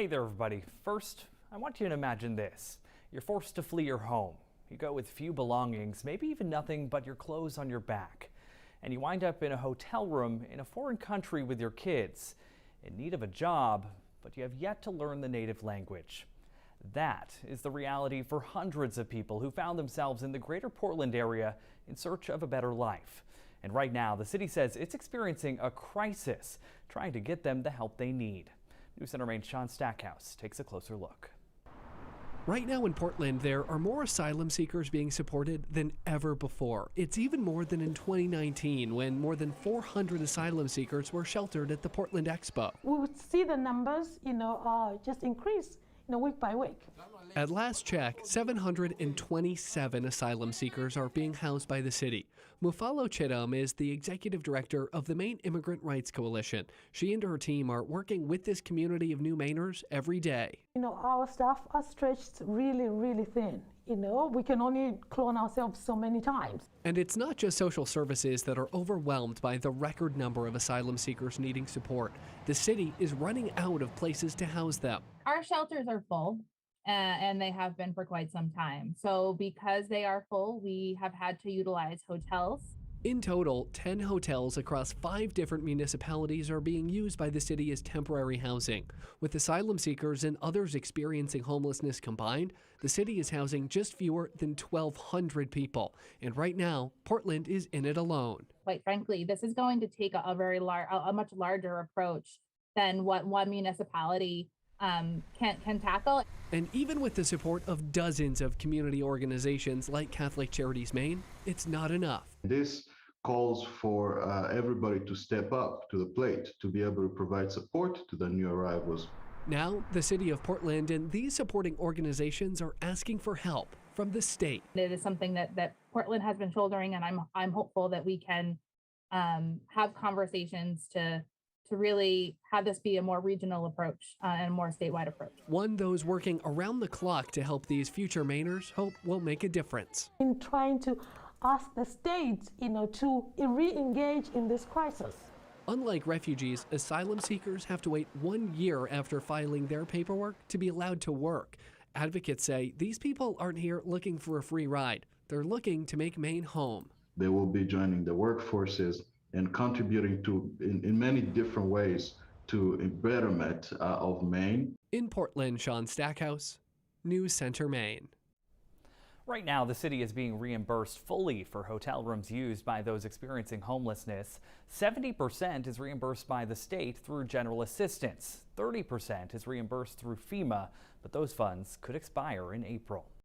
Hey there, everybody. First, I want you to imagine this. You're forced to flee your home. You go with few belongings, maybe even nothing but your clothes on your back. And you wind up in a hotel room in a foreign country with your kids, in need of a job, but you have yet to learn the native language. That is the reality for hundreds of people who found themselves in the greater Portland area in search of a better life. And right now, the city says it's experiencing a crisis, trying to get them the help they need. News Center Maine's Sean Stackhouse takes a closer look. Right now in Portland, there are more asylum seekers being supported than ever before. It's even more than in 2019, when more than 400 asylum seekers were sheltered at the Portland Expo. We would see the numbers, just increase, week by week. At last check, 727 asylum seekers are being housed by the city. Mufalo Chittum is the executive director of the Maine Immigrant Rights Coalition. She and her team are working with this community of new Mainers every day. Our staff are stretched really, really thin. We can only clone ourselves so many times. And it's not just social services that are overwhelmed by the record number of asylum seekers needing support. The city is running out of places to house them. Our shelters are full, and they have been for quite some time. So because they are full, we have had to utilize hotels. In total, 10 hotels across 5 different municipalities are being used by the city as temporary housing. With asylum seekers and others experiencing homelessness combined, the city is housing just fewer than 1,200 people. And right now, Portland is in it alone. Quite frankly, this is going to take a much larger approach than what one municipality can tackle. And even with the support of dozens of community organizations like Catholic Charities Maine, it's not enough. This calls for everybody to step up to the plate to be able to provide support to the new arrivals. Now, the city of Portland and these supporting organizations are asking for help from the state. It is something that Portland has been shouldering, and I'm hopeful that we can have conversations to really have this be a more regional approach and a more statewide approach. One those working around the clock to help these future Mainers hope will make a difference. In trying to ask the state, to re-engage in this crisis. Unlike refugees, asylum seekers have to wait 1 year after filing their paperwork to be allowed to work. Advocates say these people aren't here looking for a free ride. They're looking to make Maine home. They will be joining the workforces and contributing to, in many different ways, to a betterment of Maine. In Portland, Sean Stackhouse, News Center, Maine. Right now, the city is being reimbursed fully for hotel rooms used by those experiencing homelessness. 70% is reimbursed by the state through general assistance. 30% is reimbursed through FEMA, but those funds could expire in April.